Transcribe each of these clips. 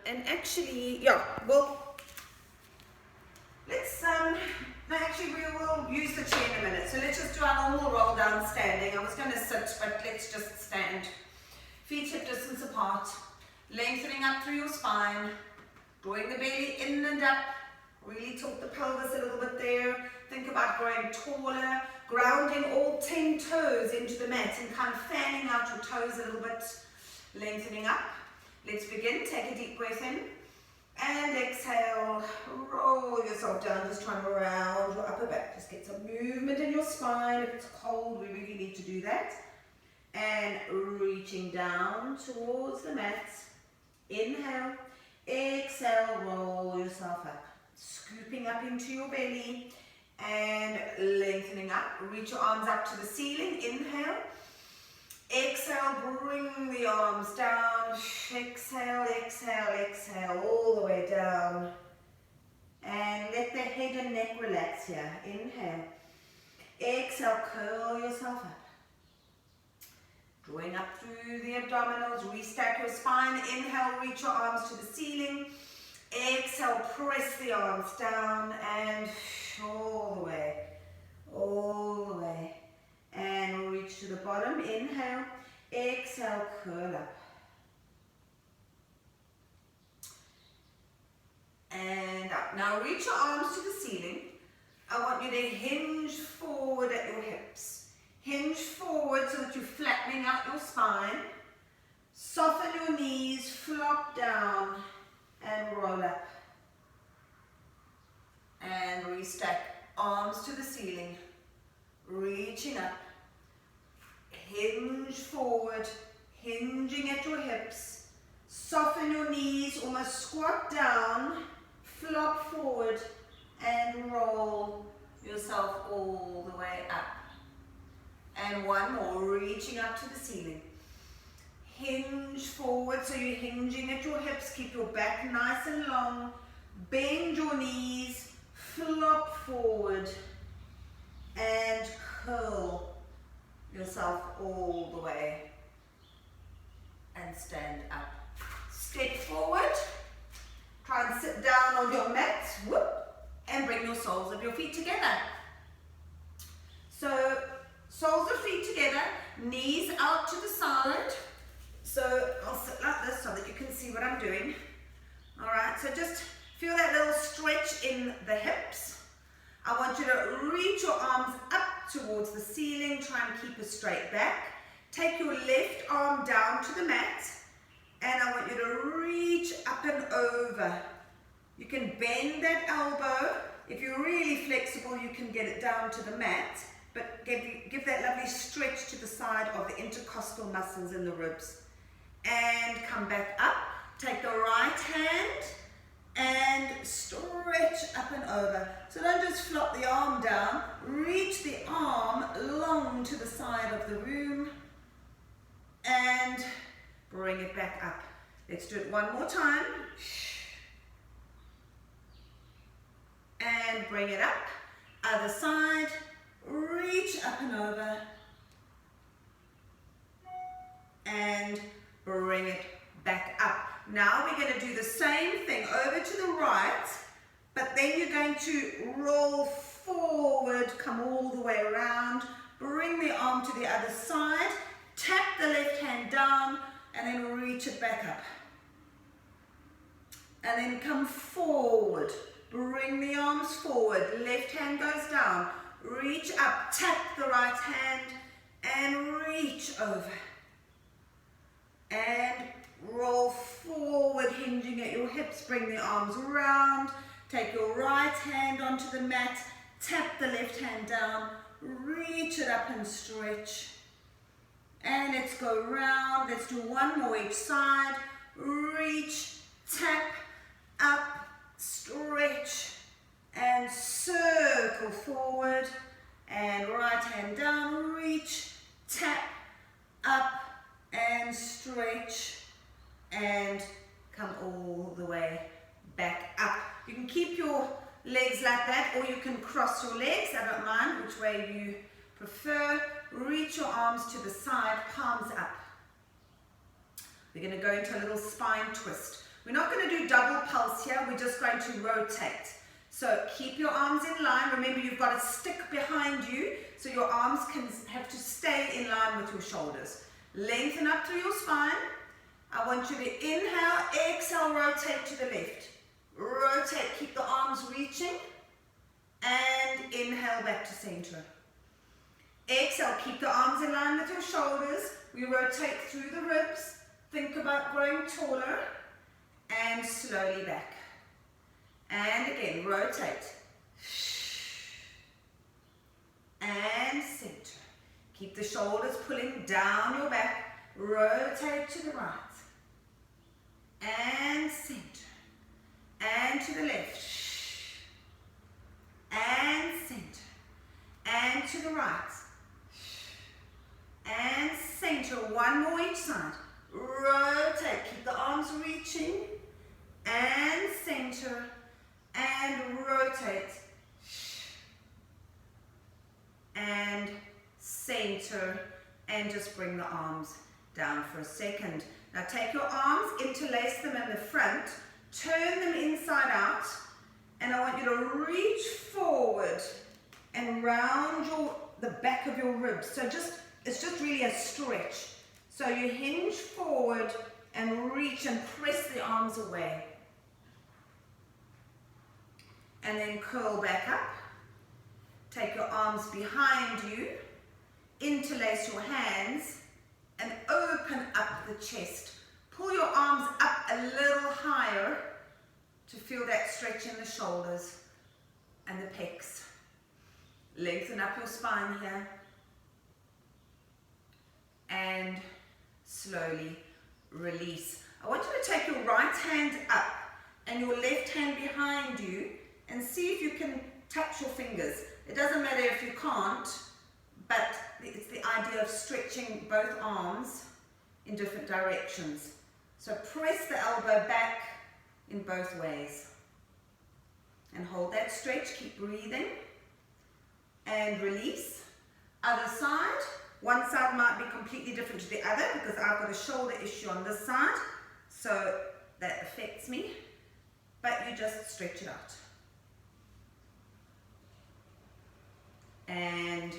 And actually, yeah, well, let's, actually we will use the chair in a minute. So let's just do our normal roll down standing. I was going to sit, but let's just stand. Feet hip distance apart, lengthening up through your spine, drawing the belly in and up, really tilt the pelvis a little bit there. Think about growing taller, grounding all 10 toes into the mat and kind of fanning out your toes a little bit, lengthening up. Let's begin. Take a deep breath in and exhale. Roll yourself down, just trying to round your upper back. Just get some movement in your spine. If it's cold, we really need to do that. And reaching down towards the mat. Inhale, exhale, roll yourself up. Scooping up into your belly and lengthening up. Reach your arms up to the ceiling. Inhale. Exhale, bring the arms down. Exhale, exhale, exhale, all the way down. And let the head and neck relax here. Inhale. Exhale, curl yourself up. Drawing up through the abdominals, restack your spine. Inhale, reach your arms to the ceiling. Exhale, press the arms down and all the way, all the way. And reach to the bottom. Inhale, exhale, curl up. And up. Now reach your arms to the ceiling. I want you to hinge forward at your hips. Hinge forward so that you're flattening out your spine. Soften your knees, flop down and roll up. And restack. Arms to the ceiling. Reaching up. Hinge forward, hinging at your hips. Soften your knees, almost squat down. Flop forward and roll yourself all the way up. And one more, reaching up to the ceiling. Hinge forward, so you're hinging at your hips. Keep your back nice and long. Bend your knees, flop forward, and curl yourself all the way. And stand up. Step forward. Try and sit down on your mat. Whoop, and bring your soles of your feet together. So, soles of feet together, knees out to the side. So I'll sit like this so that you can see what I'm doing. All right, so just feel that little stretch in the hips. I want you to reach your arms up towards the ceiling. Try and keep a straight back. Take your left arm down to the mat. And I want you to reach up and over. You can bend that elbow. If you're really flexible, you can get it down to the mat. But give that lovely stretch to the side of the intercostal muscles in the ribs. And come back up. Take the right hand and stretch up and over. So don't just flop the arm down. Reach the arm long to the side of the room. And bring it back up. Let's do it one more time. And bring it up. Other side. Reach up and over. And bring it back up. Now we're going to do the same thing over to the right, but then you're going to roll forward, come all the way around, bring the arm to the other side, tap the left hand down, and then reach it back up. And then come forward, bring the arms forward, left hand goes down, reach up, tap the right hand, and reach over. And roll forward, hinging at your hips, bring the arms around, take your right hand onto the mat, tap the left hand down, reach it up and stretch. And let's go round, let's do one more each side, reach, tap, up, stretch, and circle forward, and right hand down, reach, tap, up, and stretch, and come all the way back up. You can keep your legs like that, or you can cross your legs. I don't mind which way you prefer. Reach your arms to the side, palms up. We're going to go into a little spine twist. We're not going to do double pulse here, we're just going to rotate. So keep your arms in line. Remember, you've got a stick behind you, so your arms have to stay in line with your shoulders. Lengthen up through your spine. I want you to inhale, exhale, rotate to the left. Rotate, keep the arms reaching. And inhale back to center. Exhale, keep the arms in line with your shoulders. We rotate through the ribs. Think about growing taller. And slowly back. And again, rotate. And center. Keep the shoulders pulling down your back. Rotate to the right. And center. And to the left. And center. And to the right. And center. One more each side. Rotate. Keep the arms reaching. And center. And rotate. And center. And just bring the arms down for a second. Now take your arms, interlace them in the front, turn them inside out, and I want you to reach forward and round the back of your ribs. So it's just really a stretch. So you hinge forward and reach and press the arms away. And then curl back up. Take your arms behind you, interlace your hands, and open up the chest. Pull your arms up a little higher to feel that stretch in the shoulders and the pecs. Lengthen up your spine here. And slowly release. I want you to take your right hand up and your left hand behind you and see if you can touch your fingers. It doesn't matter if you can't, but it's the idea of stretching both arms in different directions. So press the elbow back in both ways. And hold that stretch, keep breathing. And release. Other side. One side might be completely different to the other because I've got a shoulder issue on this side. So that affects me. But you just stretch it out. And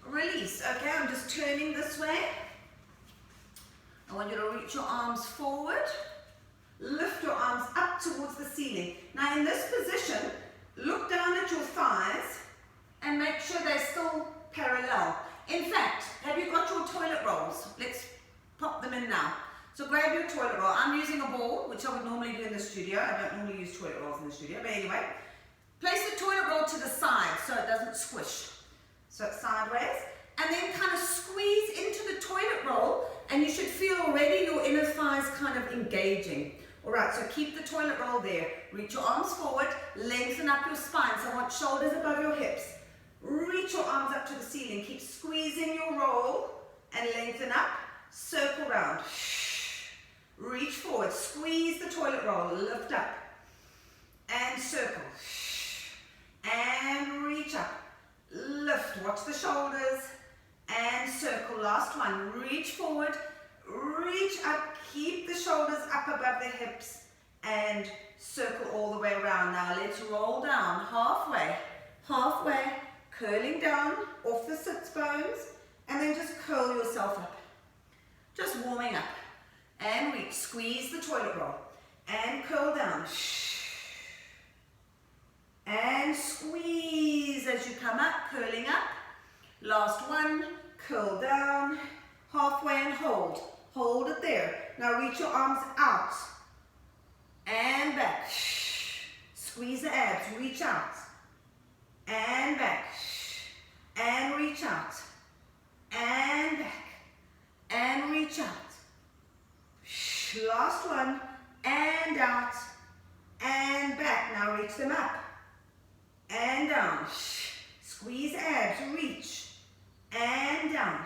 release. Okay, I'm just turning this way. I want you to reach your arms forward. Lift your arms up towards the ceiling. Now in this position, look down at your thighs and make sure they're still parallel. In fact, have you got your toilet rolls? Let's pop them in now. So grab your toilet roll. I'm using a ball, which I would normally do in the studio. I don't normally use toilet rolls in the studio, but anyway. Place the toilet roll to the side so it doesn't squish. So it's sideways. And then kind of squeeze into the toilet roll and you should feel already your inner thighs kind of engaging. Alright, so keep the toilet roll there. Reach your arms forward, lengthen up your spine. So I want shoulders above your hips. Reach your arms up to the ceiling. Keep squeezing your roll and lengthen up. Circle round. Reach forward. Squeeze the toilet roll. Lift up. And circle. And reach up. Lift. Watch the shoulders. And circle. Last one. Reach forward. Reach up. Keep the shoulders up above the hips. And circle all the way around. Now let's roll down. Halfway. Halfway. Curling down off the sits bones. And then just curl yourself up. Just warming up. And reach. Squeeze the toilet roll. And curl down. And squeeze as you come up, curling up. Last one, curl down, halfway and hold. Hold it there. Now reach your arms out and back. Squeeze the abs, reach out and back. And reach out and back. And reach out. Last one, and out and back. Now reach them up. And down. Squeeze abs, reach. And down.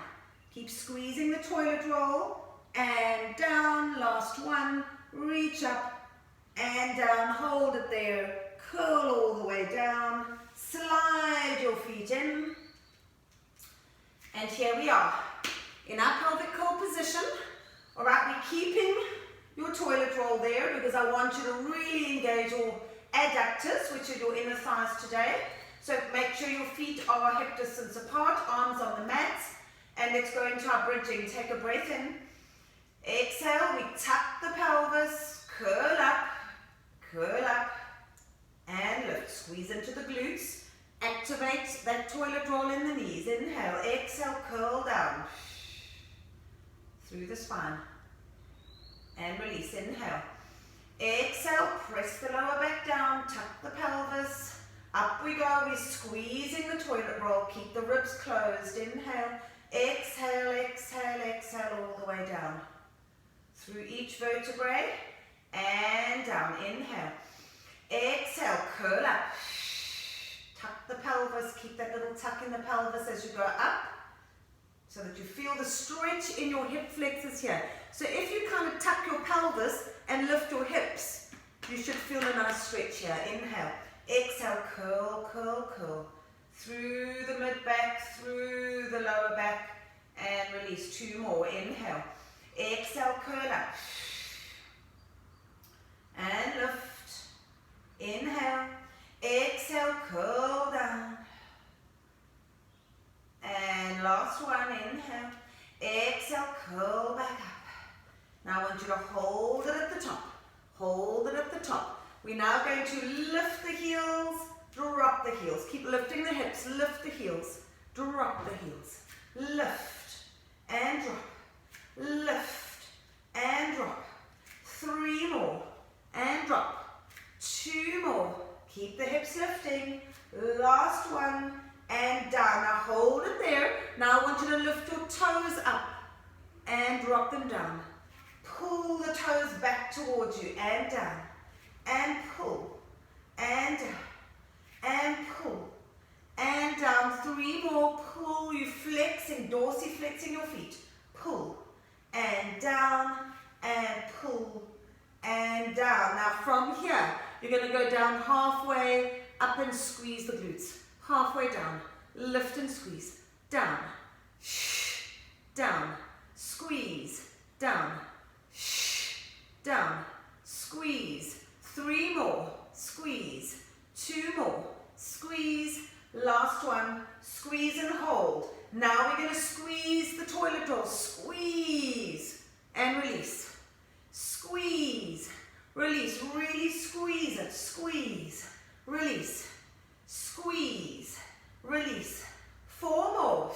Keep squeezing the toilet roll. And down. Last one. Reach up. And down. Hold it there. Curl all the way down. Slide your feet in. And here we are. In our pelvic curl position. Alright, we're keeping your toilet roll there because I want you to really engage your adductors, which are your inner thighs today. So make sure your feet are hip distance apart, arms on the mat, and let's go into our bridging. Take a breath in. Exhale, we tuck the pelvis, curl up, and lift. Squeeze into the glutes. Activate that toilet roll in the knees. Inhale, exhale, curl down through the spine. And release. Inhale. Exhale, press the lower back down, tuck the pelvis. Up we go, we're squeezing the toilet roll. Keep the ribs closed. Inhale, exhale, exhale, exhale, all the way down. Through each vertebrae and down. Inhale. Exhale, curl up. Tuck the pelvis, keep that little tuck in the pelvis as you go up so that you feel the stretch in your hip flexors here. So if you kind of tuck your pelvis and lift your hips, you should feel a nice stretch here. Inhale, exhale, curl, curl, curl. Through the mid-back, through the lower back, and release. 2 more. Inhale, exhale, curl up. And lift. Inhale. Exhale, curl down. And last one, inhale. Exhale, curl back up. Now I want you to hold it at the top. Hold it at the top. We're now going to lift the heels, drop the heels. Keep lifting the hips, lift the heels, drop the heels. Lift and drop. Lift and drop. 3 more and drop. 2 more. Keep the hips lifting. Last one and down. Now hold it there. Now I want you to lift your toes up and drop them down. Pull the toes back towards you and down. And pull. And down. And pull. And down. 3 more. Pull. You flexing, dorsiflexing your feet. Pull. And down. And pull. And down. Now from here, you're going to go down halfway, up and squeeze the glutes. Halfway down, lift and squeeze. Down, down, squeeze, down, down, squeeze. 3 more, squeeze. 2 more, squeeze. Last one, squeeze and hold. Now we're going to squeeze the toilet roll. Squeeze and release. Squeeze. Release, really squeeze it, squeeze, release, squeeze, release. 4 more,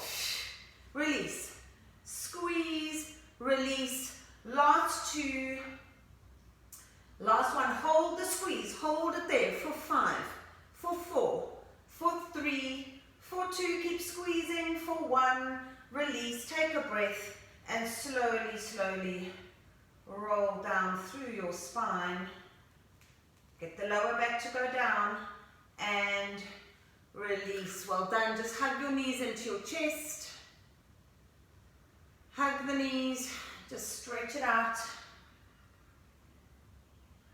release, squeeze, release. Last 2, last one, hold the squeeze, hold it there for 5, for 4, for 3, for 2, keep squeezing, for 1, release, take a breath, and slowly, slowly roll down through your spine. Get the lower back to go down and release. Well done. Just hug your knees into your chest. Hug the knees. Just stretch it out.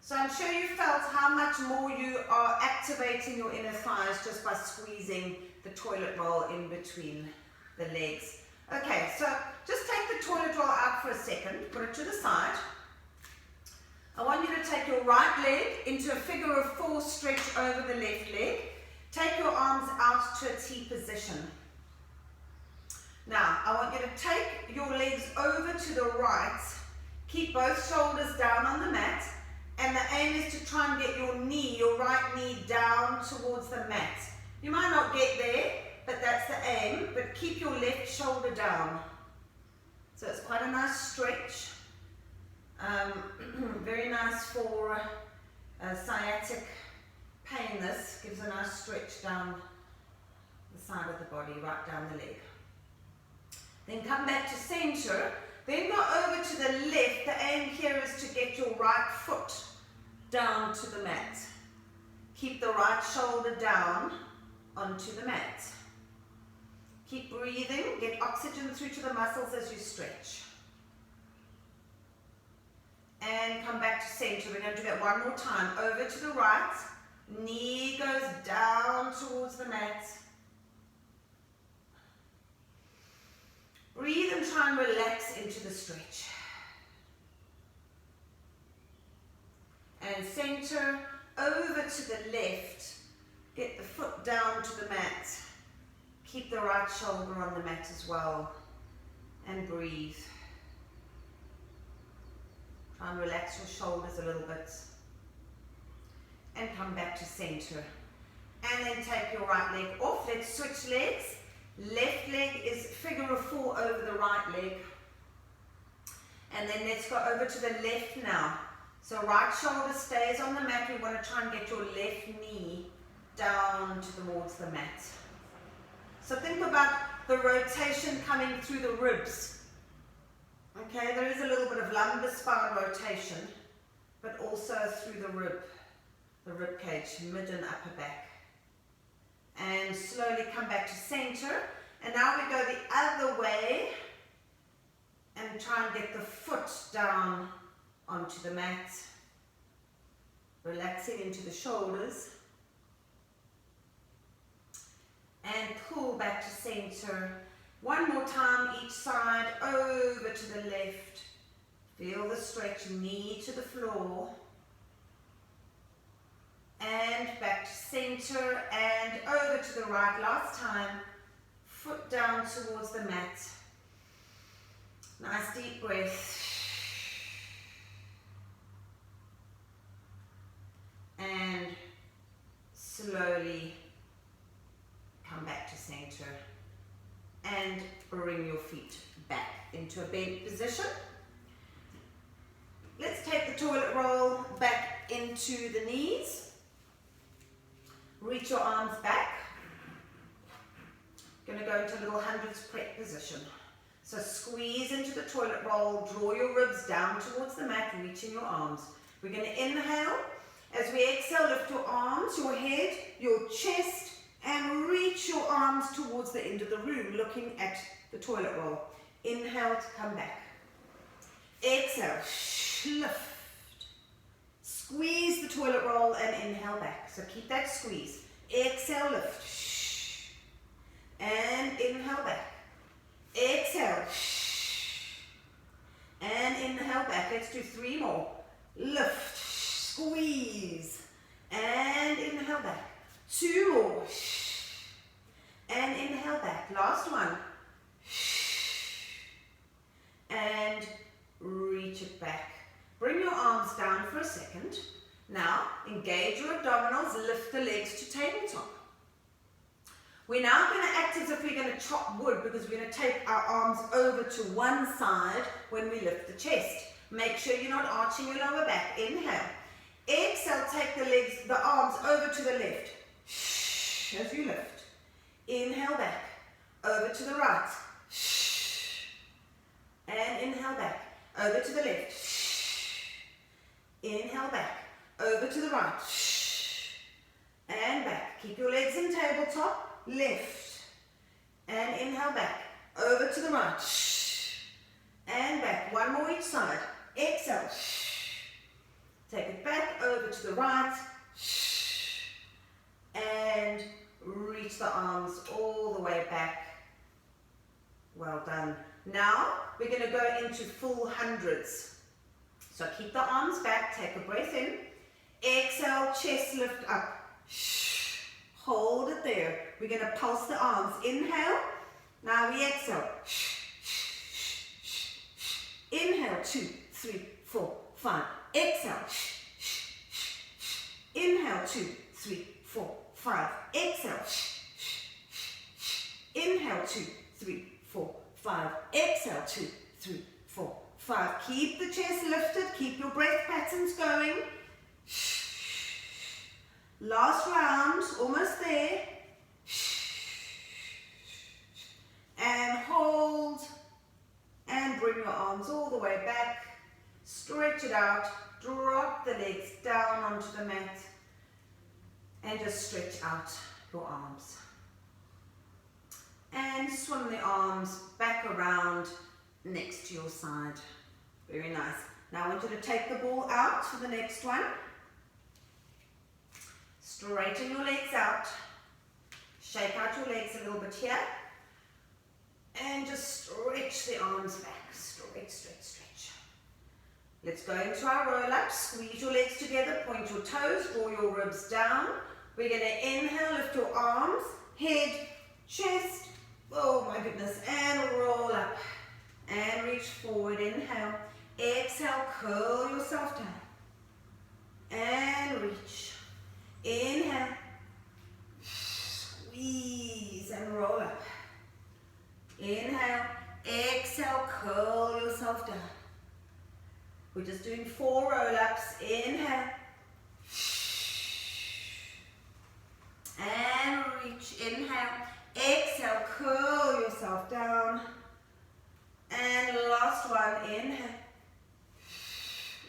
So I'm sure you felt how much more you are activating your inner thighs just by squeezing the toilet roll in between the legs. Okay, so just take the toilet roll out for a second, put it to the side. I want you to take your right leg into a figure of 4 stretch over the left leg. Take your arms out to a T position. Now, I want you to take your legs over to the right. Keep both shoulders down on the mat. And the aim is to try and get your knee, your right knee down towards the mat. You might not get there, but that's the aim. But keep your left shoulder down. So it's quite a nice stretch. Very nice for sciatic pain. This gives a nice stretch down the side of the body, right down the leg. Then come back to center. Then go over to the left. The aim here is to get your right foot down to the mat. Keep the right shoulder down onto the mat. Keep breathing. Get oxygen through to the muscles as you stretch. And come back to center. We're going to do that one more time. Over to the right. Knee goes down towards the mat. Breathe and try and relax into the stretch. and center, over to the left, get the foot down to the mat, keep the right shoulder on the mat as well, and breathe. Try and relax your shoulders a little bit, and come back to center. And then take your right leg off. Let's switch legs. Left leg is figure of 4 over the right leg. And then let's go over to the left now. So right shoulder stays on the mat. We want to try and get your left knee down towards the mat. So think about the rotation coming through the ribs. Okay, there is a little bit of lumbar spine rotation, but also through the rib cage, mid and upper back. And slowly come back to center. And now we go the other way and try and get the foot down onto the mat, relaxing into the shoulders, and pull back to center. One more time each side, over to the left. Feel the stretch, knee to the floor. And back to center and over to the right. Last time, foot down towards the mat. Nice deep breath. And slowly come back to center. And bring your feet back into a bent position. Let's take the toilet roll back into the knees. Reach your arms back. Going to go into a little hundreds prep position. So squeeze into the toilet roll, draw your ribs down towards the mat, reaching your arms. We're going to inhale. As we exhale, lift your arms, your head, your chest, and reach your arms towards the end of the room, looking at the toilet roll. Inhale to come back. Exhale, lift. Squeeze the toilet roll and inhale back. So keep that squeeze. Exhale, lift. And inhale back. Exhale. And inhale back. Let's do 3 more. Lift. Squeeze. And inhale back. 2 more. And inhale back. Last one. And reach it back. Bring your arms down for a second. Now, engage your abdominals, lift the legs to tabletop. We're now going to act as if we're going to chop wood, because we're going to take our arms over to one side when we lift the chest. Make sure you're not arching your lower back. Inhale. Exhale, take the arms over to the left. As you lift. Inhale back. Over to the right. And inhale back. Over to the left. Inhale back. Over to the right. And back. Keep your legs in tabletop. Lift. And inhale back. Over to the right. And back. One more each side. Exhale. Take it back. Over to the right. And reach the arms all the way back. Well done. Now we're going to go into full hundreds. So keep the arms back, take a breath in. Exhale, chest lift up. Hold it there. We're going to pulse the arms. Inhale. Now we exhale. Inhale, 2, 3, 4, 5. Exhale. Inhale, 2, 3, 4, 5. Exhale. Inhale, 2, 3, 4, 5. Exhale, 2, 3, 4, 5. Keep the chest lifted. Keep your breath patterns going. Last round. Almost there. And hold. And bring your arms all the way back. Stretch it out. Drop the legs down onto the mat. And just stretch out your arms. And swing the arms back around next to your side. Very nice. Now I want you to take the ball out for the next one. Straighten your legs out. Shake out your legs a little bit here. And just stretch the arms back. Stretch, stretch, stretch. Let's go into our roll up. Squeeze your legs together, point your toes, draw your ribs down. We're going to inhale, lift your arms, head, chest, oh my goodness, and roll up. And reach forward, inhale. Exhale, curl yourself down. And reach. Inhale. Squeeze and roll up. Inhale. Exhale, curl yourself down. We're just doing 4 roll-ups. Inhale. And reach. Inhale. Exhale, curl yourself down. And last one. Inhale.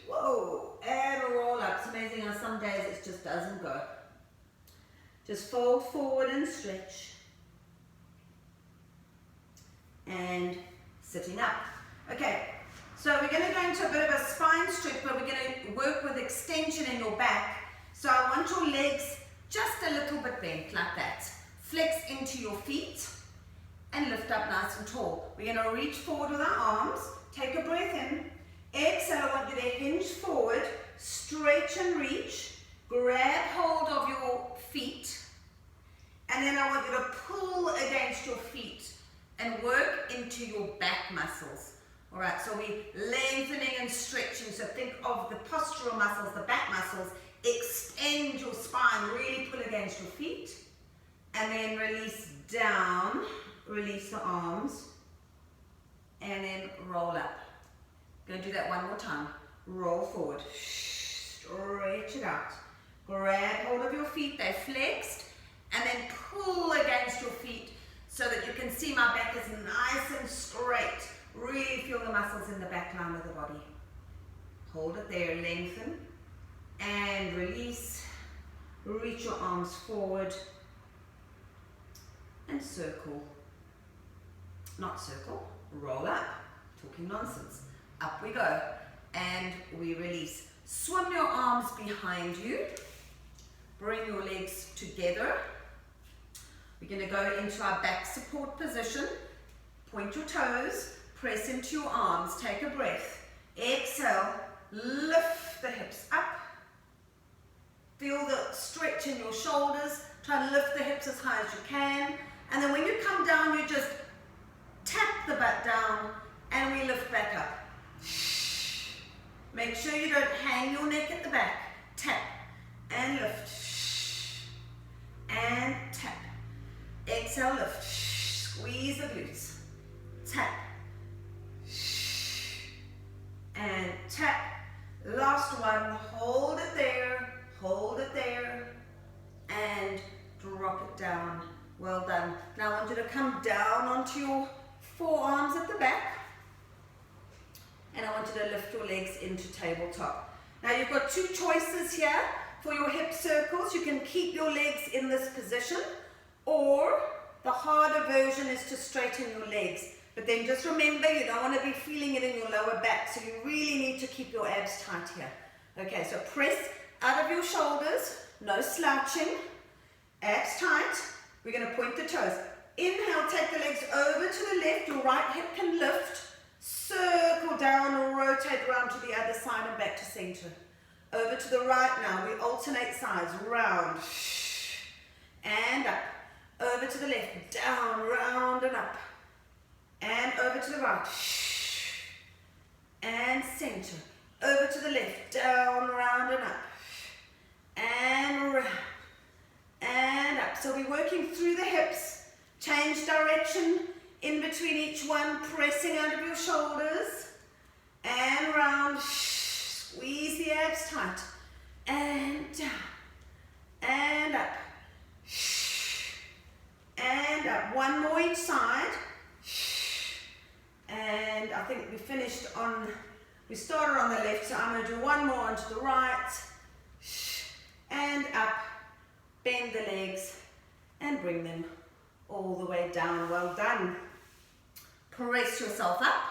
Whoa. And roll up. It's amazing how some days it just doesn't go. Just fold forward and stretch. And sitting up. Okay. So we're going to go into a bit of a spine stretch, but we're going to work with extension in your back. So I want your legs just a little bit bent like that. Flex into your feet and lift up nice and tall. We're going to reach forward with our arms. Take a breath in. Exhale, I want you to hinge forward, stretch and reach. Grab hold of your feet. And then I want you to pull against your feet and work into your back muscles. All right, so we're lengthening and stretching. So think of the postural muscles, the back muscles. Extend your spine, really pull against your feet. And then release down, release the arms. And then roll up. Go do that one more time. Roll forward, stretch it out. Grab hold of your feet, they're flexed. And then pull against your feet so that you can see my back is nice and straight. Really feel the muscles in the back line of the body. Hold it there, lengthen and release. Reach your arms forward and circle. Not circle, roll up. Talking nonsense. Up we go and we release. Swim your arms behind you. Bring your legs together. We're going to go into our back support position. Point your toes. Press into your arms, take a breath. Exhale, lift the hips up. Feel the stretch in your shoulders. Try to lift the hips as high as you can. And then when you come down, you just tap the butt down and we lift back up. Make sure you don't hang your neck at the back. Tap and lift. And tap. Exhale, lift. Squeeze the glutes. Tap. And tap. Last one, hold it there, and drop it down. Well done. Now I want you to come down onto your forearms at the back, and I want you to lift your legs into tabletop. Now you've got 2 choices here for your hip circles. You can keep your legs in this position, or the harder version is to straighten your legs. But then just remember, you don't want to be feeling it in your lower back, so you really need to keep your abs tight here. Okay, so press out of your shoulders, no slouching, abs tight. We're going to point the toes. Inhale, take the legs over to the left, your right hip can lift, circle down and rotate around to the other side and back to center. Over to the right now, we alternate sides, round, and up. Over to the left, down, round and up. And over to the right, and center. Over to the left, down, round and up. And round, and up. So we're working through the hips. Change direction in between each one, pressing out of your shoulders. And round, squeeze the abs tight. And down, and up. And up. One more each side. And I think we started on the left, so I'm going to do one more onto the right. And up, bend the legs and bring them all the way down. Well done. Press yourself up.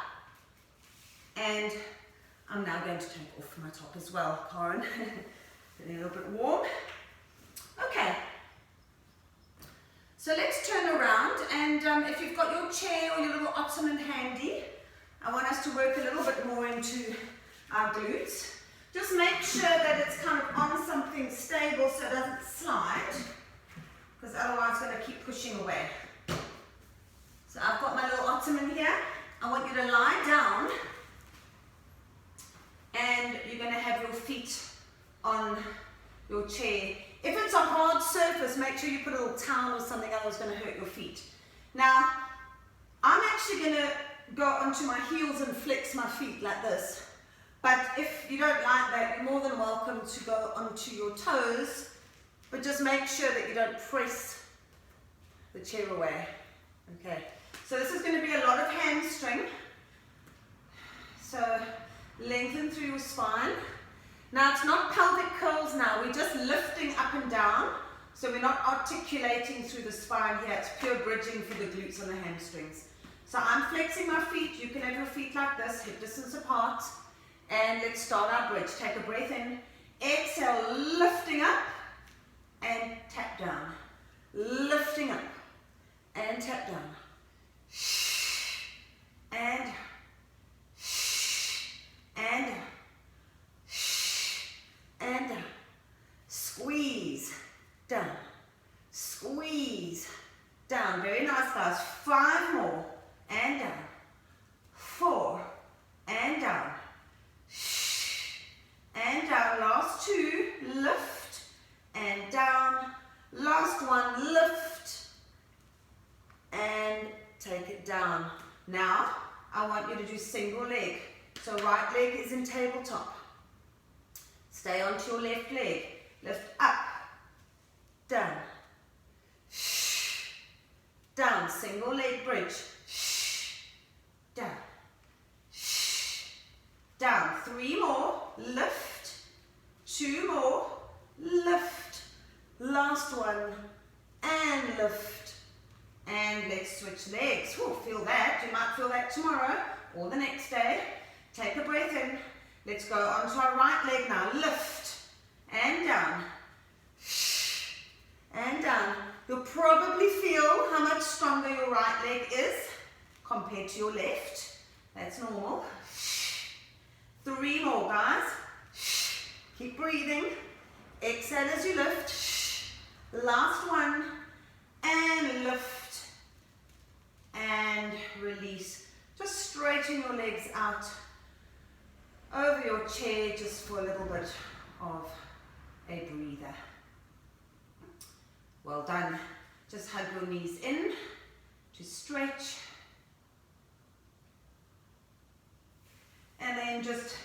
And I'm now going to take off my top as well, Karen. Getting a little bit warm. Okay. So let's turn around, and if you've got your chair or your little ottoman handy, I want us to work a little bit more into our glutes. Just make sure that it's kind of on something stable so it doesn't slide, because otherwise it's going to keep pushing away. So I've got my little ottoman here. I want you to lie down, and you're going to have your feet on your chair. If it's a hard surface, make sure you put a little towel or something, otherwise it's going to hurt your feet. Now, I'm actually going to go onto my heels and flex my feet like this. But if you don't like that, you're more than welcome to go onto your toes, but just make sure that you don't press the chair away. Okay, so this is going to be a lot of hamstring. So lengthen through your spine. Now it's not pelvic curls now, we're just lifting up and down. So we're not articulating through the spine here, it's pure bridging for the glutes and the hamstrings. So I'm flexing my feet, you can have your feet like this, hip distance apart. And let's start our bridge. Take a breath in, exhale, lifting up and tap down. Lifting up and tap down. And and squeeze down. Squeeze down. Very nice, guys. 5 more and down. 4 and down. And down, last 2, lift and down, last 1, lift and take it down. Now, I want you to do single leg. So right leg is in tabletop. Stay onto your left leg. Lift up, down, down, single leg bridge, down. Down, 3 more, lift, 2 more, lift, last 1, and lift, and let's switch legs. Ooh, feel that, you might feel that tomorrow or the next day. Take a breath in, let's go onto our right leg now, lift, and down, and down. You'll probably feel how much stronger your right leg is compared to your left, that's normal. 3 more, guys. Keep breathing. Exhale as you lift. Last 1. And lift. And release. Just straighten your legs out over your chair just for a little bit of a breather. Well done. Just hug your knees in to stretch. And then just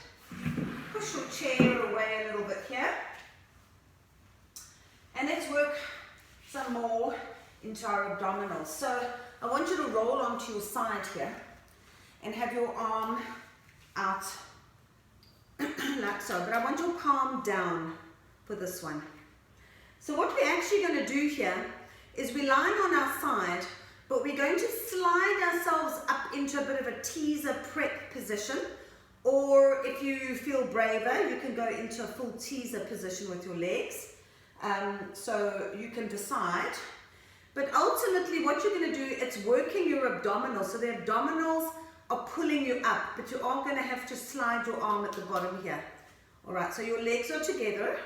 push your chair away a little bit here. And let's work some more into our abdominals. So I want you to roll onto your side here and have your arm out like so. But I want your palm down for this one. So what we're actually going to do here is we're lying on our side, but we're going to slide ourselves up into a bit of a teaser prep position. Or if you feel braver, you can go into a full teaser position with your legs. So you can decide. But ultimately what you're going to do, it's working your abdominals. So the abdominals are pulling you up, but you are going to have to slide your arm at the bottom here. All right, so your legs are together.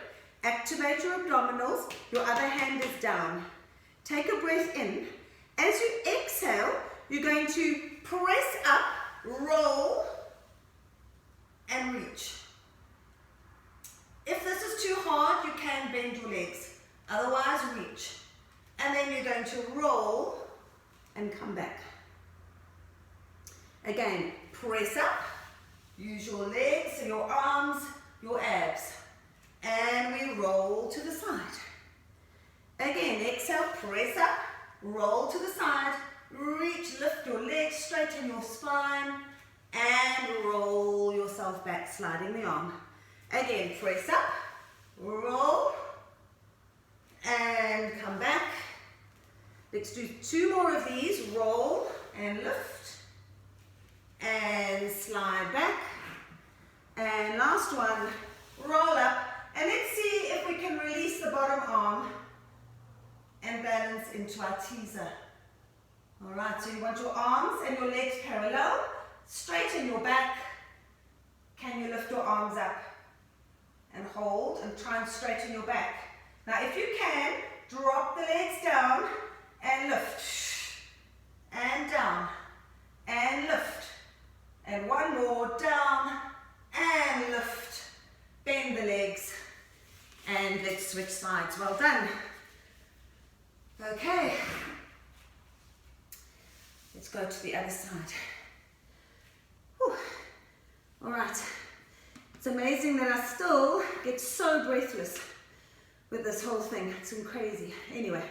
Activate your abdominals. Your other hand is down. Take a breath in. As you exhale, you're going to press up, roll, and reach. If this is too hard, you can bend your legs. Otherwise, reach. And then you're going to roll and come back. Again, press up. Use your legs, your arms, your abs. And we roll to the side. Again, exhale, press up, roll to the side, reach, lift your legs, straighten your spine, and roll yourself back, sliding the arm. Again, press up, roll, and come back. Let's do 2 more of these. Roll and lift, and slide back. And last one, roll up. And let's see if we can release the bottom arm and balance into our teaser. All right, so you want your arms and your legs parallel. Straighten your back. can you lift your arms up and hold and try and straighten your back. Now if you can, drop the legs down and lift. And down. And lift. And one more, down and lift. Bend the legs. And let's switch sides. Well done. Okay. Let's go to the other side. Whew. All right. It's amazing that I still get so breathless with this whole thing. It's crazy. Anyway.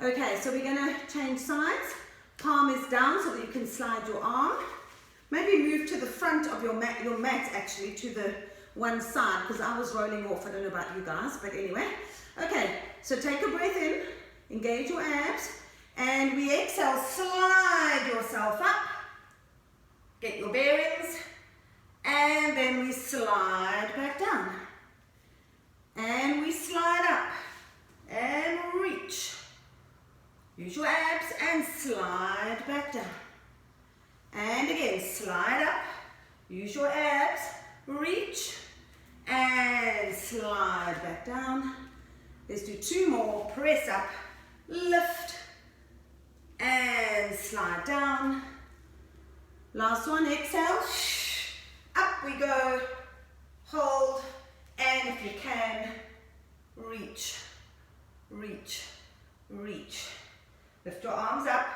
Okay, so we're going to change sides. Palm is down so that you can slide your arm. Maybe move to the front of your mat actually, to the one side, because I was rolling off. I don't know about you guys, but anyway. Okay, so take a breath in, engage your abs, and we exhale, slide yourself up, get your bearings, and then we slide back down. And we slide up, and reach. Use your abs and slide back down. And again, slide up, use your abs, reach, and slide back down. Let's do two more. Press up, lift, and slide down. Last one, exhale. Up we go. Hold, and if you can, reach, reach, reach. Lift your arms up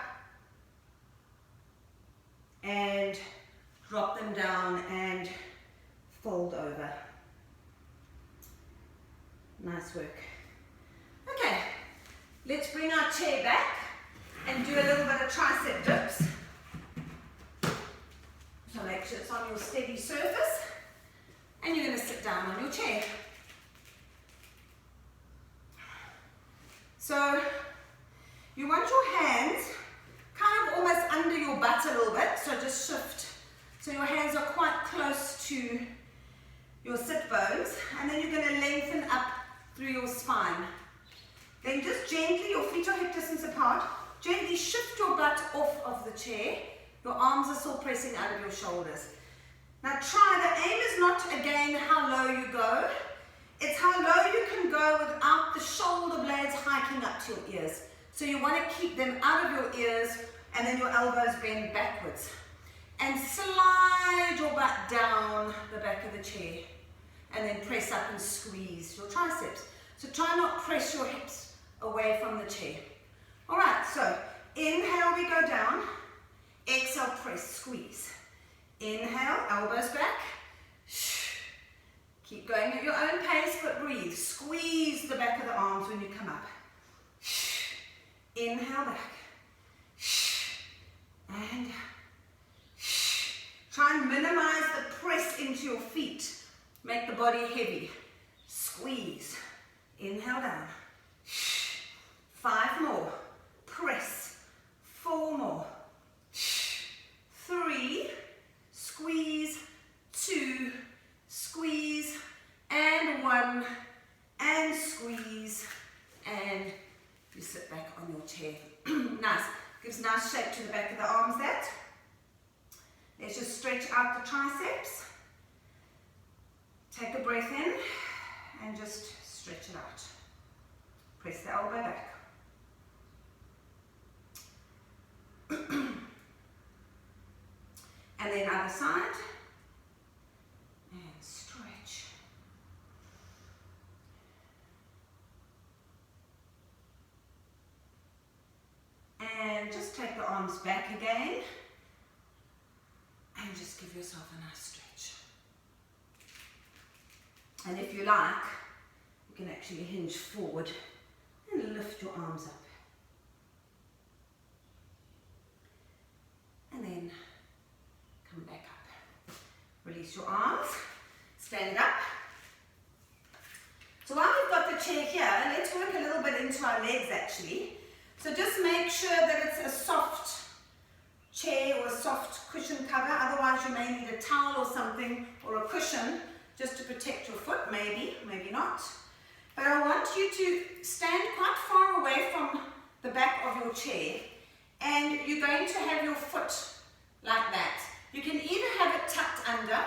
and drop them down and fold over. Nice work. Okay, let's bring our chair back and do a little bit of tricep dips. So make sure it's on your steady surface, and you're going to sit down on your chair. So you want your hands kind of almost under your butt a little bit, so just shift. So your hands are quite close to your sit bones, and then you're going to lengthen up through your spine. Then just gently, your feet are hip distance apart, gently shift your butt off of the chair. Your arms are still pressing out of your shoulders. Now try, the aim is not again how low you go, it's how low you can go without the shoulder blades hiking up to your ears. So you want to keep them out of your ears, and then your elbows bend backwards. And slide your butt down the back of the chair. And then press up and squeeze your triceps. So try not press your hips away from the chair. Alright, so inhale, we go down. Exhale, press, squeeze. Inhale, elbows back. Keep going at your own pace, but breathe. Squeeze the back of the arms when you come up. Inhale back. And try and minimize the press into your feet. Make the body heavy. Squeeze. Inhale down. 5 more. Press. 4 more. 3. Squeeze. 2. Squeeze. And 1. And squeeze. And you sit back on your chair. Nice. Gives nice shape to the back of the arms, that. Let's just stretch out the triceps. Take a breath in and just stretch it out. Press the elbow back. And then other side. And stretch. And just take the arms back again. And just give yourself a nice stretch. And if you like, you can actually hinge forward and lift your arms up. And then come back up. Release your arms, stand up. So while we've got the chair here, let's work a little bit into our legs actually. So just make sure that it's a soft chair or a soft cushion cover, otherwise you may need a towel or something, or a cushion, just to protect your foot, maybe, maybe not. But I want you to stand quite far away from the back of your chair, and you're going to have your foot like that. You can either have it tucked under,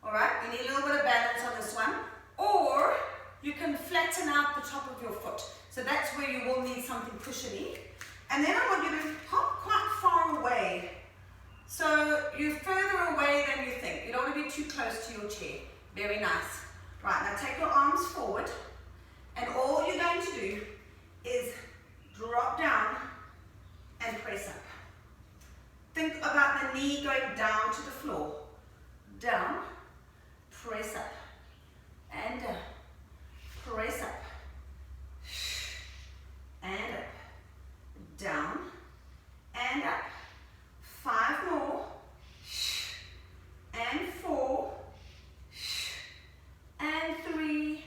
Alright, you need a little bit of balance on this one. Or you can flatten out the top of your foot. So that's where you will need something cushiony. And then I want you to hop quite far away. So you're further away than you think. You don't want to be too close to your chair. Very nice. Right, now take your arms forward. And all you're going to do is drop down and press up. Think about the knee going down to the floor. Down, press up, and down, press up, and up, down, and up. 5 more, and 4, and 3,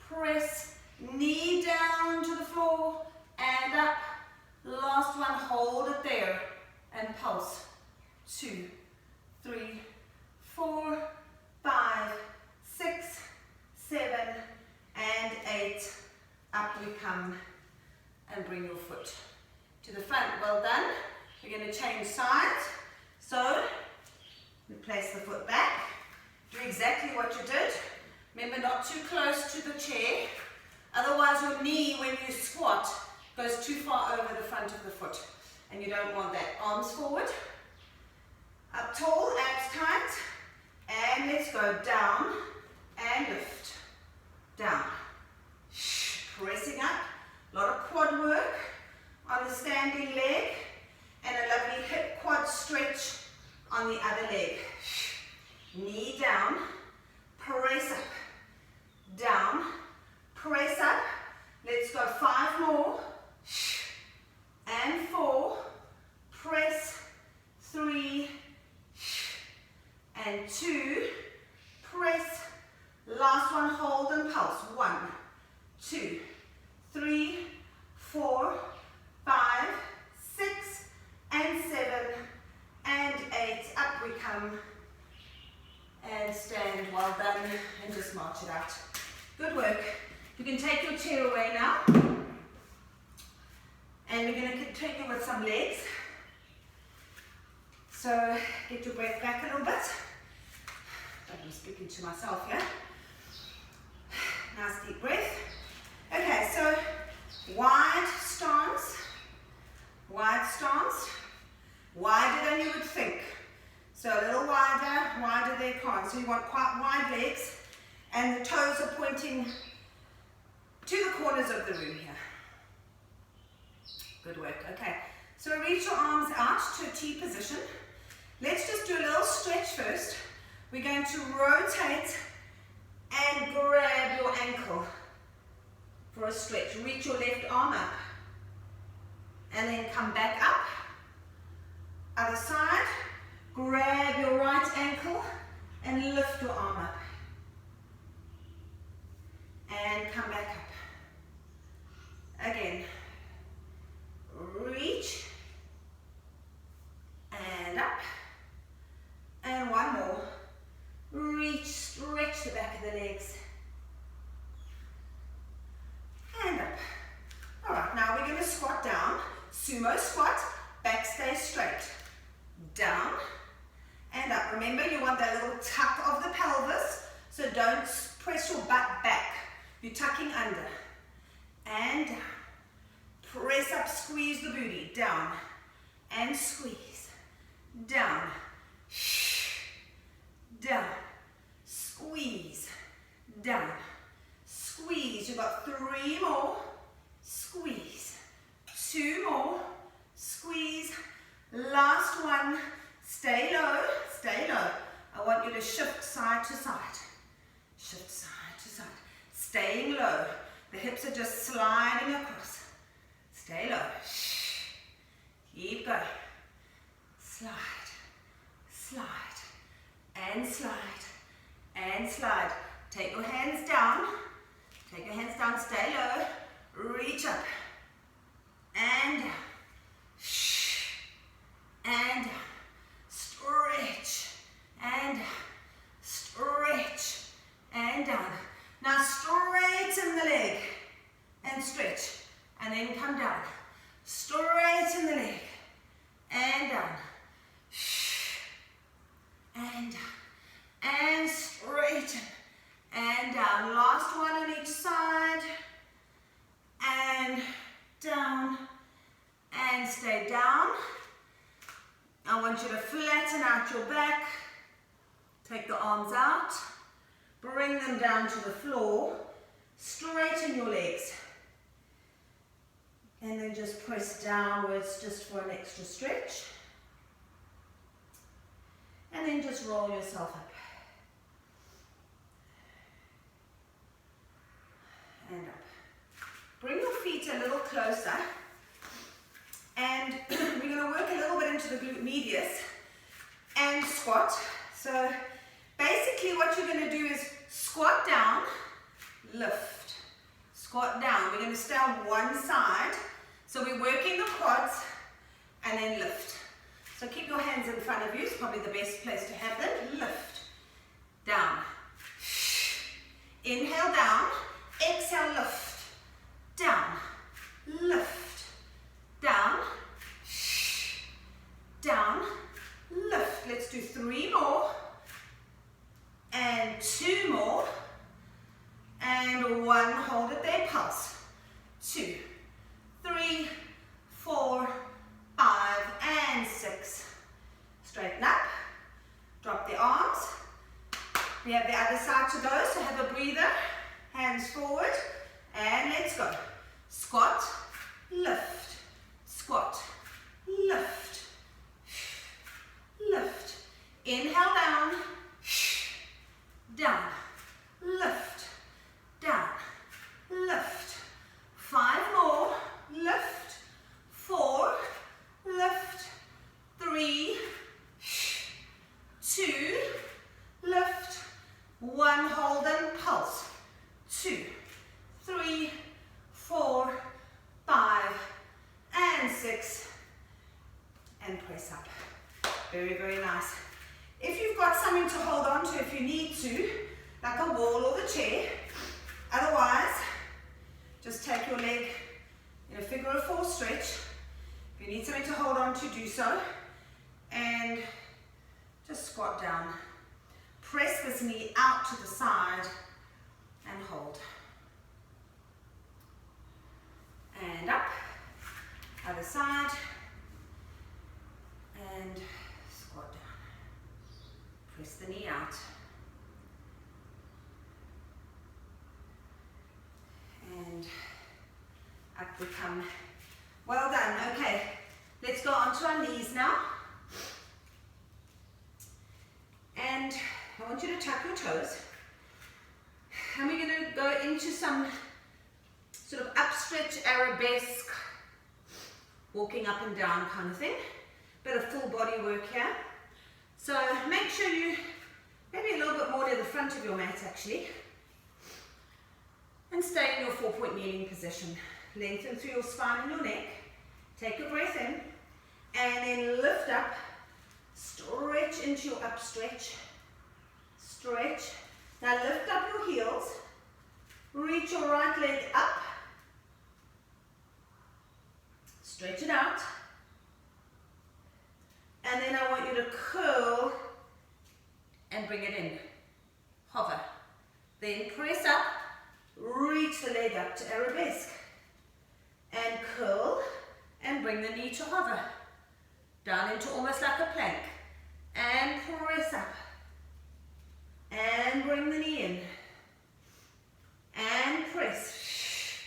press, knee down to the floor, and up. Last one, hold it there, and pulse. 2, 3, 4, 5, 6, 7, and 8. Up we come, and bring your foot to the front. Well done. We're going to change sides. So, we place the foot back. Do exactly what you did. Remember, not too close to the chair. Otherwise, your knee, when you squat, goes too far over the front of the foot. And you don't want that. Arms forward. Up tall, abs tight. And let's go down and lift. Down. Pressing up. A lot of quad work on the standing leg. And a lovely hip quad stretch on the other leg. Knee down. Press up. Down. Press up. Let's go 5 more. And 4. Press. 3. And 2. Press. Last one, hold and pulse. 1, 2, 3, 4, 5, 6, and 7, and 8. Up we come. And stand. Well done. And just march it out. Good work. You can take your chair away now. And we're going to continue with some legs. So get your breath back a little bit. I'm speaking to myself here. Nice deep breath. Okay, so wide stance. Wide stance. Wider than you would think. So a little wider they can't. So you want quite wide legs. And the toes are pointing to the corners of the room here. Good work. Okay, so reach your arms out to a T position. Let's just do a little stretch first. We're going to rotate and grab your ankle for a stretch. Reach your left arm up. And then come back up. Other side. Grab your right ankle and lift your arm up. And come back up. Again. Reach. And up. And one more. Reach, stretch the back of the legs. And up. Alright, now we're going to squat down. Sumo squat. Back stays straight. Down. And up. Remember, you want that little tuck of the pelvis. So don't press your butt back. You're tucking under. And down. Press up, squeeze the booty. Down. And squeeze. Down. Down. Squeeze. Down. Squeeze. You've got 3 more. Squeeze. 2 more. Squeeze. Last one. Stay low. Stay low. I want you to shift side to side. Shift side to side. Staying low. The hips are just sliding across. Stay low. Keep going. Slide. Slide. And slide. And slide. Take your hands down. Take your hands down. Stay low. Reach up. And down. And down. Stretch. And down. Stretch. And down. Now straighten the leg. And stretch. And then come down. Straighten the leg. And down. And down. and straighten, and down. Last one on each side, and down, and stay down. I want you to flatten out your back, take the arms out, bring them down to the floor, straighten your legs, and then just press downwards just for an extra stretch, and then just roll yourself up and up. Bring your feet a little closer, and we're going to work a little bit into the glute medius and squat. So basically what you're going to do is squat down, lift, squat down. We're going to stay on one side. So we're working the quads and then lift. So keep your hands in front of you. It's probably the best place to have them. Lift, down. Inhale down, exhale lift, down, lift, down, down, lift. Let's do 3 more, and 2 more, and 1. Hold it there, pulse. 2, 3, 4, 5, and 6. Straighten up, drop the arms. We have the other side to go, so have a breather. Hands forward, and let's go. Squat, lift, squat, lift, lift. Inhale down, down, lift, down, lift. 5 more, lift, 4, lift, 3, 2, lift, 1, hold and pulse. 2, 3, 4, 5, and 6, and press up. Very, very nice. If you've got something to hold on to if you need to, like a wall or the chair, otherwise, just take your leg in a figure of 4 stretch. If you need something to hold on to, do so, and just squat down. Press this knee out to the side and hold. And up, other side, and squat down. Press the knee out. And up we come. Well done. Okay, let's go onto our knees now. And I want you to tuck your toes. And we're going to go into some sort of upstretch, arabesque, walking up and down kind of thing. Bit of full body work here. So make sure you, maybe a little bit more near the front of your mat actually. And stay in your 4-point kneeling position. Lengthen through your spine and your neck. Take a breath in. And then lift up. Stretch into your upstretch. Stretch. Now lift up your heels. Reach your right leg up. Stretch it out. And then I want you to curl and bring it in. Hover. Then press up. Reach the leg up to arabesque. And curl and bring the knee to hover. Down into almost like a plank. And press up. And bring the knee in. And press.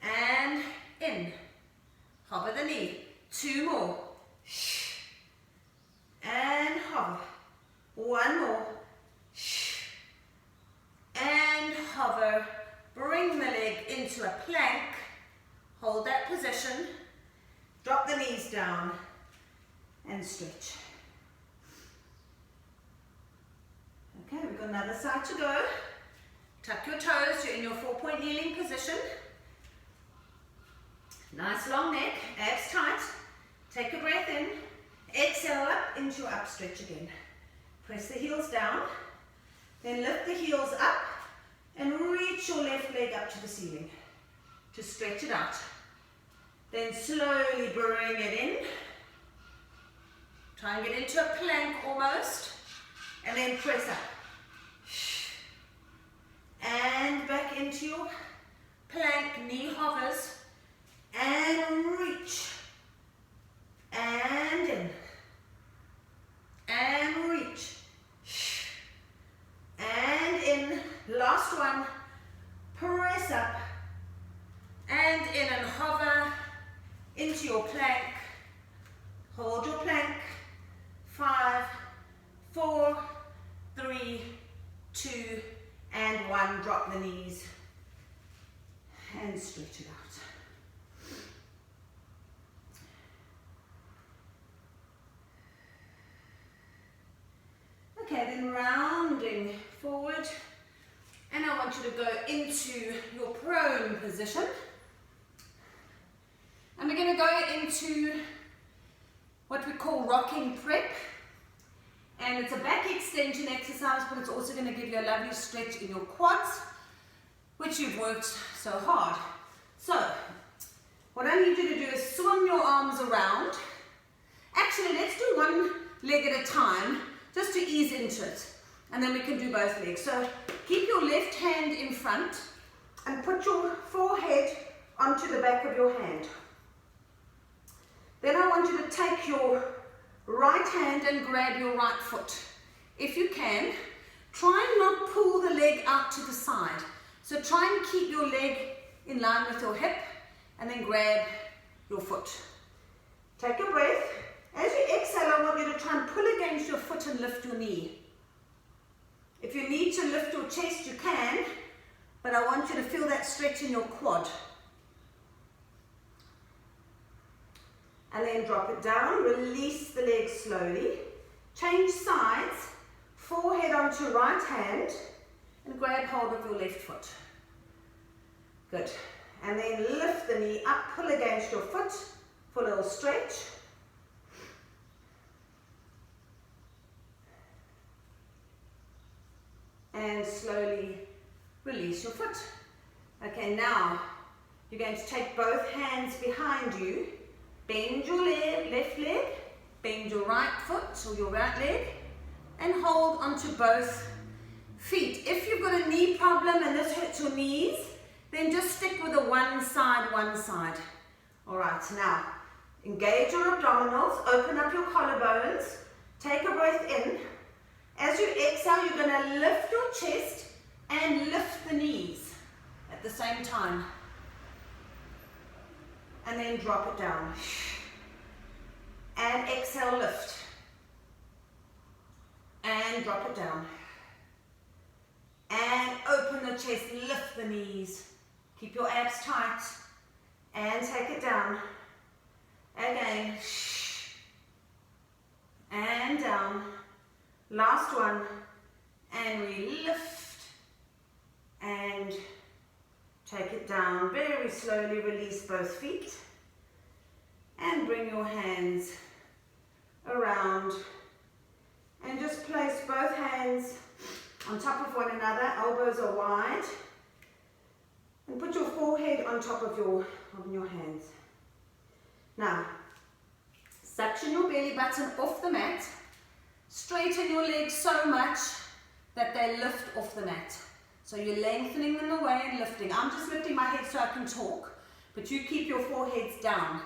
And in. Hover the knee. 2 more. And hover. 1 more. And hover. Bring the leg into a plank. Hold that position. Drop the knees down. And stretch. Okay, we've got another side to go. Tuck your toes, you're in your 4-point kneeling position. Nice long neck, abs tight. Take a breath in. Exhale up into your upstretch again. Press the heels down. Then lift the heels up and reach your left leg up to the ceiling to stretch it out. Then slowly bring it in. Try and get into a plank almost. and then press up. And back into your plank, knee hovers, and reach. And in. And reach. And in. Last one. Press up. And in and hover into your plank. Hold your plank. 5, 4, 3, 2, and 1. Drop the knees. And stretch it out. Okay, then rounding forward, and I want you to go into your prone position. And we're going to go into what we call rocking prep. And it's a back extension exercise, but it's also going to give you a lovely stretch in your quads, which you've worked so hard. So, what I need you to do is swim your arms around. Actually, let's do one leg at a time, just to ease into it. And then we can do both legs. So, keep your left hand in front and put your forehead onto the back of your hand. Then I want you to take your right hand and grab your right foot. If you can, try and not pull the leg out to the side. So try and keep your leg in line with your hip and then grab your foot. Take a breath. As you exhale, I want you to try and pull against your foot and lift your knee. If you need to lift your chest, you can, but I want you to feel that stretch in your quad. And then drop it down, release the leg slowly. Change sides, forehead onto right hand, and grab hold of your left foot. Good. And then lift the knee up, pull against your foot for a little stretch. And slowly release your foot. Okay, now you're going to take both hands behind you. Bend your leg, left leg, bend your right foot or your right leg, and hold onto both feet. If you've got a knee problem and this hurts your knees, then just stick with the one side, one side. All right, now engage your abdominals, open up your collarbones, take a breath in. As you exhale, you're going to lift your chest and lift the knees at the same time. And then drop it down. And exhale, lift. And drop it down. And open the chest, lift the knees. Keep your abs tight. And take it down. Again. And down. Last one. And we lift. And take it down. Very slowly release both feet. And bring your hands around. And just place both hands on top of one another. Elbows are wide. And put your forehead on top of your hands. Now, suction your belly button off the mat. Straighten your legs so much that they lift off the mat. So you're lengthening them away and lifting. I'm just lifting my head so I can talk, but you keep your foreheads down.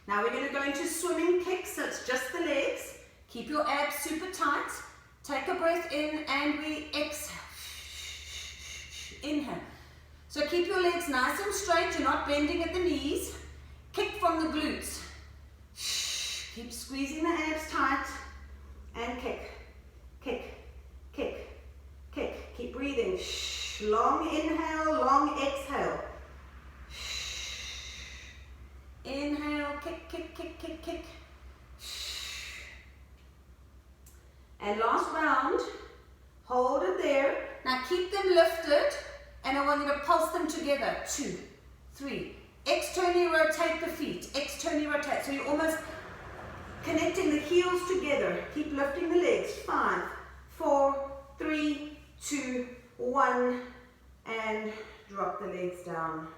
Now we're going to go into swimming kicks, so it's just the legs. Keep your abs super tight. Take a breath in and we exhale. Inhale. So keep your legs nice and straight. You're not bending at the knees. Kick from the glutes. Keep squeezing the abs tight. And kick, kick, kick, kick. Keep breathing. Long inhale, long exhale. Inhale, kick, kick, kick, kick, kick. And last round. Hold it there. Now keep them lifted and I want you to pulse them together. 2, 3. Externally rotate the feet. Externally rotate. So you're almost connecting the heels together. Keep lifting the legs. 5, 4, 3, 2, 1. And drop the legs down.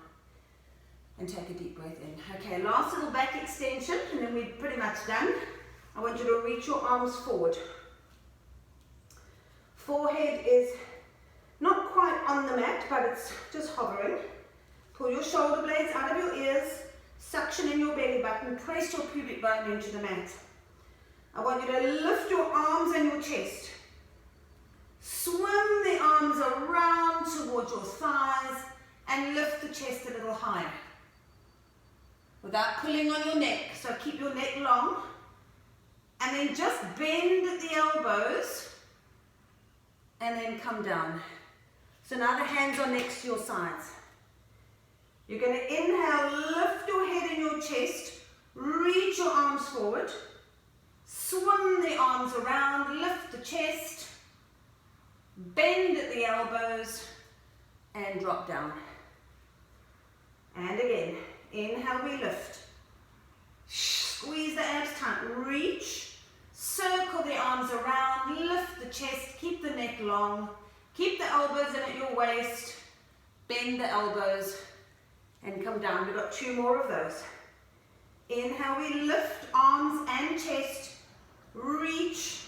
And take a deep breath in. Okay, last little back extension and then we're pretty much done. I want you to reach your arms forward. Forehead is not quite on the mat, but it's just hovering. Pull your shoulder blades out of your ears, suction in your belly button, press your pubic bone into the mat. I want you to lift your arms and your chest. Swim the arms around towards your thighs and lift the chest a little higher. Without pulling on your neck, so keep your neck long. And then just bend at the elbows and then come down. So now the hands are next to your sides. You're going to inhale, lift your head and your chest, reach your arms forward, swim the arms around, lift the chest, bend at the elbows and drop down. And again, inhale, we lift. Squeeze the abs tight, reach, circle the arms around, lift the chest, keep the neck long, keep the elbows in at your waist, bend the elbows and come down. We've got 2 more of those. Inhale, we lift arms and chest, reach,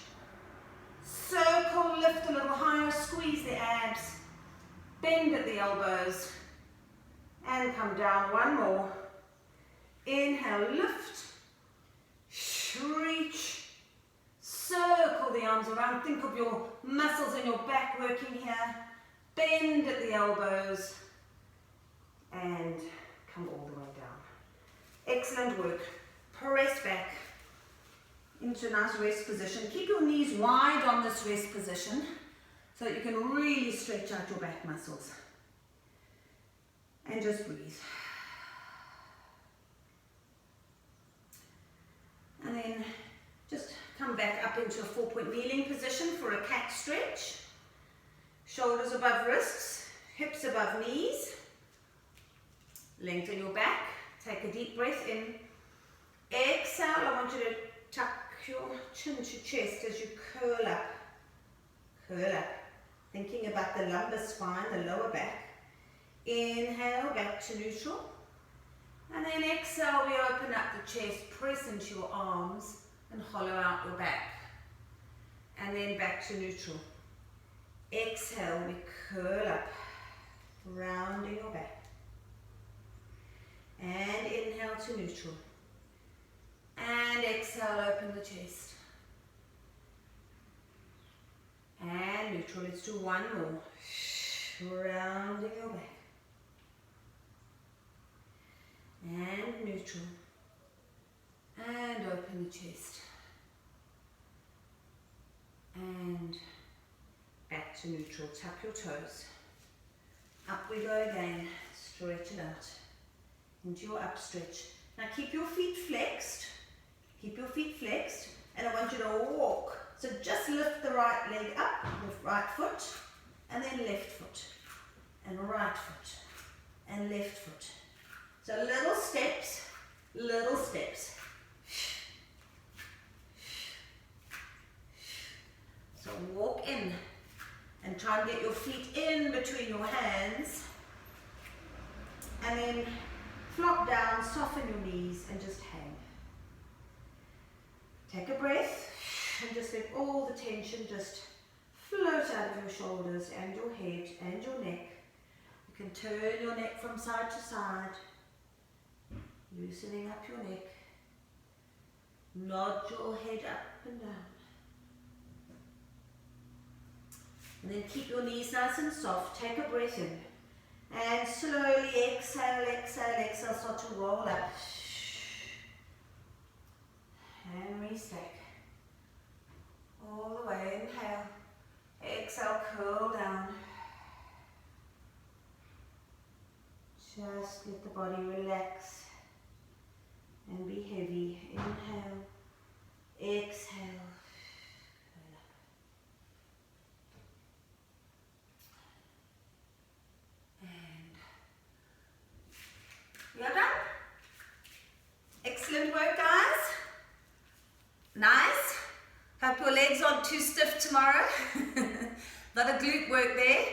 circle, lift a little higher, squeeze the abs, bend at the elbows and come down. 1 more. Inhale, lift, reach, circle the arms around. Think of your muscles in your back working here. Bend at the elbows and come all the way down. Excellent work. Press back into a nice rest position. Keep your knees wide on this rest position so that you can really stretch out your back muscles. And just breathe. And then just come back up into a 4-point kneeling position for a cat stretch. Shoulders above wrists, hips above knees. Lengthen your back. Take a deep breath in. Exhale. I want you to tuck your chin to chest as you curl up. Curl up. Thinking about the lumbar spine, the lower back. Inhale, back to neutral. And then exhale, we open up the chest, press into your arms and hollow out your back. And then back to neutral. Exhale, we curl up, rounding your back. And inhale to neutral. And exhale, open the chest. And neutral. Let's do 1 more. Rounding your back. And neutral. And open the chest. And back to neutral. Tuck your toes. Up we go again. Stretch it out into your up stretch. Now keep your feet flexed. Keep your feet flexed. And I want you to walk. So just lift the right leg up with right foot. And then left foot. And right foot. And left foot. So little steps, little steps. So walk in and try and get your feet in between your hands. And then flop down, soften your knees and just hang. Take a breath and just let all the tension just float out of your shoulders and your head and your neck. You can turn your neck from side to side. Loosening up your neck. Nod your head up and down. And then keep your knees nice and soft. Take a breath in. And slowly exhale, exhale, exhale. Start to roll up. And restack. All the way. Inhale. Exhale, curl down. Just let the body relax. And be heavy. Inhale, exhale. And we are done. Excellent work, guys. Nice. Hope your legs aren't too stiff tomorrow. Lot of glute work there.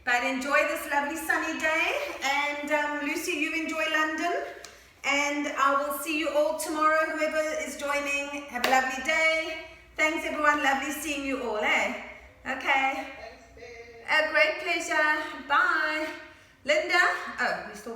But enjoy this lovely sunny day. And Lucy, you enjoy London. And I will see you all tomorrow, whoever is joining. Have a lovely day. Thanks everyone, lovely seeing you all, eh? Okay. A great pleasure. Bye. Linda. Oh, we still